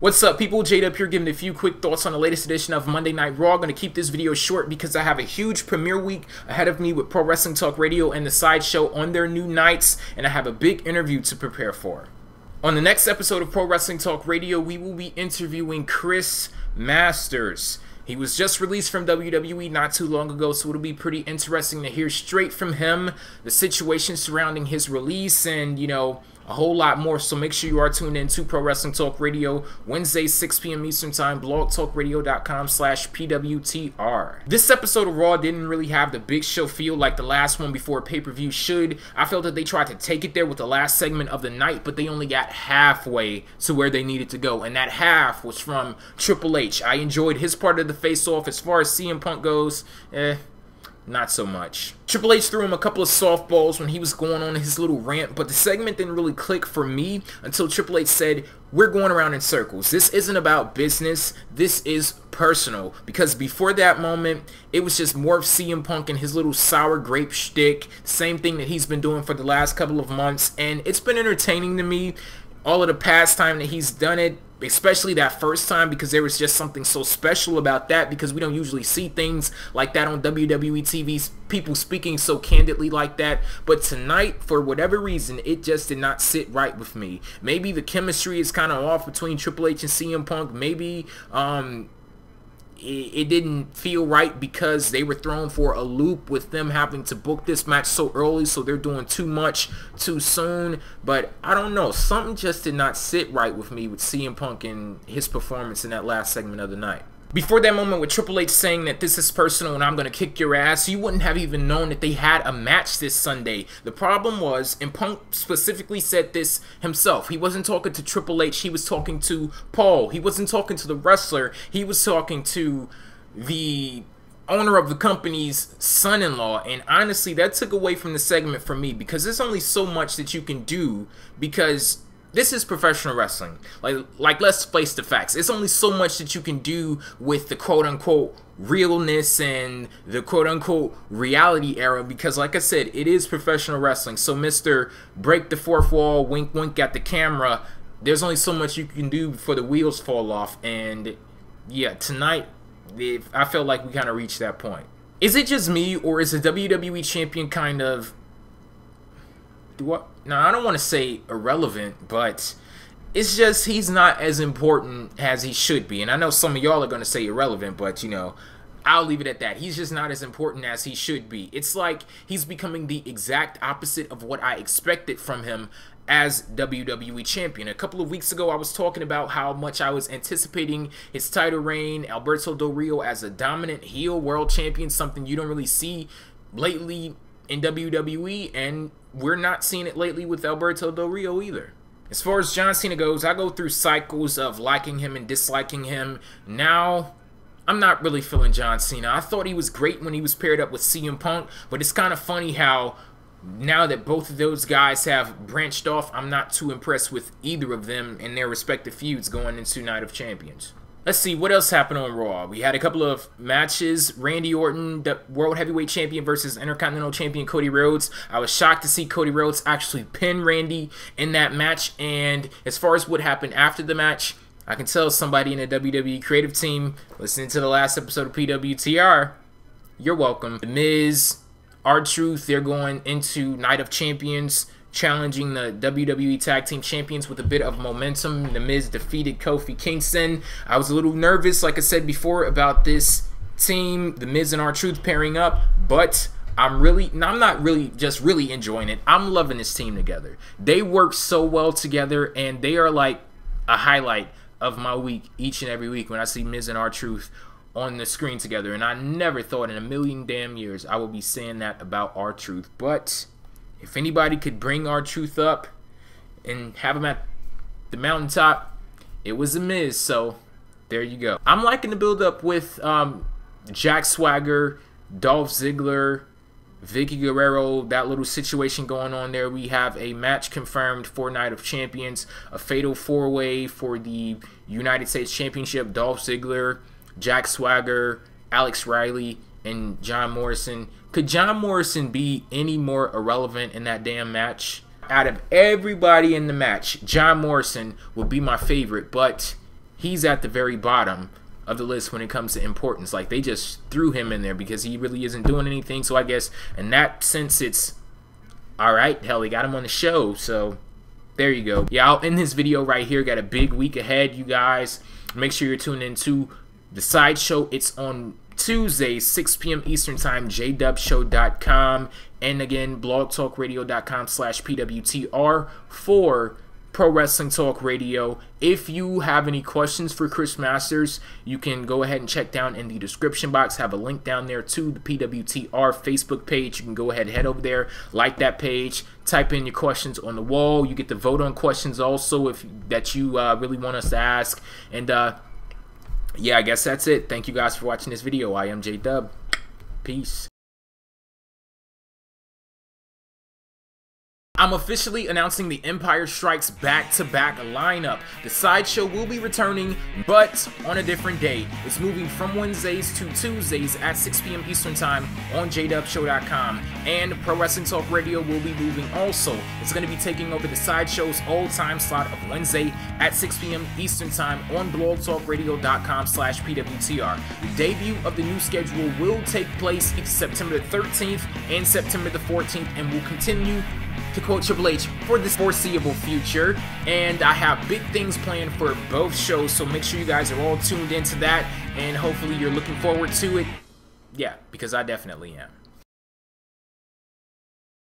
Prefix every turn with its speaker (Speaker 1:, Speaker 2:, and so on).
Speaker 1: What's up, people? JayDub here, giving a few quick thoughts on the latest edition of Monday Night Raw. I'm going to keep this video short because I have a huge premiere week ahead of me with Pro Wrestling Talk Radio and the SideShow on their new nights, and I have a big interview to prepare for. On the next episode of Pro Wrestling Talk Radio, we will be interviewing Chris Masters. He was just released from WWE not too long ago, so it'll be pretty interesting to hear straight from him the situation surrounding his release and, you know, a whole lot more. So make sure you are tuned in to Pro Wrestling Talk Radio, Wednesday, 6 p.m. Eastern Time, blogtalkradio.com/PWTR. This episode of Raw didn't really have the big show feel like the last one before pay-per-view should. I felt that they tried to take it there with the last segment of the night, but they only got halfway to where they needed to go, and that half was from Triple H. I enjoyed his part of the face-off. As far as CM Punk goes, not so much. Triple H threw him a couple of softballs when he was going on his little rant, but the segment didn't really click for me until Triple H said, "We're going around in circles. This isn't about business. This is personal." Because before that moment, it was just more of CM Punk and his little sour grape shtick, same thing that he's been doing for the last couple of months, and it's been entertaining to me. All of the past time that he's done it, especially that first time, because there was just something so special about that, because we don't usually see things like that on WWE TV, people speaking so candidly like that. But tonight, for whatever reason, it just did not sit right with me. Maybe the chemistry is kind of off between Triple H and CM Punk. Maybe it didn't feel right because they were thrown for a loop with them having to book this match so early, so they're doing too much too soon. But I don't know, something just did not sit right with me with CM Punk and his performance in that last segment of the night. Before that moment with Triple H saying that this is personal and I'm going to kick your ass, you wouldn't have even known that they had a match this Sunday. The problem was, and Punk specifically said this himself, he wasn't talking to Triple H, he was talking to Paul. He wasn't talking to the wrestler, he was talking to the owner of the company's son-in-law. And honestly, that took away from the segment for me, because there's only so much that you can do, because this is professional wrestling. Like let's face the facts. It's only so much that you can do with the quote-unquote realness and the quote-unquote reality era, because like I said, it is professional wrestling. So Mr. Break the Fourth Wall, wink wink at the camera, there's only so much you can do before the wheels fall off. And yeah, tonight, I felt like we kind of reached that point. Is it just me, or is the WWE champion kind of... Now, I don't want to say irrelevant, but it's just he's not as important as he should be. And I know some of y'all are going to say irrelevant, but, you know, I'll leave it at that. He's just not as important as he should be. It's like he's becoming the exact opposite of what I expected from him as WWE champion. A couple of weeks ago, I was talking about how much I was anticipating his title reign, Alberto Del Rio as a dominant heel world champion, something you don't really see lately in WWE, and we're not seeing it lately with Alberto Del Rio either. As far as John Cena goes, I go through cycles of liking him and disliking him. Now, I'm not really feeling John Cena. I thought he was great when he was paired up with CM Punk, but it's kind of funny how now that both of those guys have branched off, I'm not too impressed with either of them in their respective feuds going into Night of Champions. Let's see, what else happened on Raw? We had a couple of matches. Randy Orton, the World Heavyweight Champion, versus Intercontinental Champion Cody Rhodes. I was shocked to see Cody Rhodes actually pin Randy in that match. And as far as what happened after the match, I can tell somebody in the WWE creative team listening to the last episode of PWTR, you're welcome. The Miz, R-Truth, they're going into Night of Champions, challenging the WWE Tag Team Champions with a bit of momentum. The Miz defeated Kofi Kingston. I was a little nervous, like I said before, about this team, the Miz and R-Truth pairing up, but I'm not really just really enjoying it. I'm loving this team together. They work so well together, and they are like a highlight of my week each and every week when I see Miz and R-Truth on the screen together. And I never thought in a million damn years I would be saying that about R-Truth, but if anybody could bring R-Truth up and have him at the mountaintop, it was The Miz, so there you go. I'm liking the build-up with Jack Swagger, Dolph Ziggler, Vicky Guerrero, that little situation going on there. We have a match confirmed for Night of Champions, a fatal four-way for the United States Championship. Dolph Ziggler, Jack Swagger, Alex Riley, and John Morrison. Could John Morrison be any more irrelevant in that damn match? Out of everybody in the match, John Morrison would be my favorite, but he's at the very bottom of the list when it comes to importance. Like, they just threw him in there because he really isn't doing anything. So I guess in that sense, it's all right. Hell, they got him on the show, so there you go. Yeah, I'll end this video right here. Got a big week ahead, you guys. Make sure you're tuning into the SideShow. It's on Tuesday, 6 p.m. Eastern Time, JayDubShow.com. And again, blogtalkradio.com/PWTR for Pro Wrestling Talk Radio. If you have any questions for Chris Masters, you can go ahead and check down in the description box. Have a link down there to the PWTR Facebook page. You can go ahead and head over there, like that page, type in your questions on the wall. You get to vote on questions also if that you really want us to ask. And yeah, I guess that's it. Thank you guys for watching this video. I am JayDub. Peace. I'm officially announcing the Empire Strikes back-to-back lineup. The SideShow will be returning, but on a different day. It's moving from Wednesdays to Tuesdays at 6 p.m. Eastern Time on JayDubShow.com. And Pro Wrestling Talk Radio will be moving also. It's going to be taking over the SideShow's all-time slot of Wednesday at 6 p.m. Eastern Time on blogtalkradio.com/PWTR. The debut of the new schedule will take place September the 13th and September the 14th and will continue, to quote Triple H, for this foreseeable future. And I have big things planned for both shows, so make sure you guys are all tuned into that, and hopefully you're looking forward to it. Yeah, because I definitely am.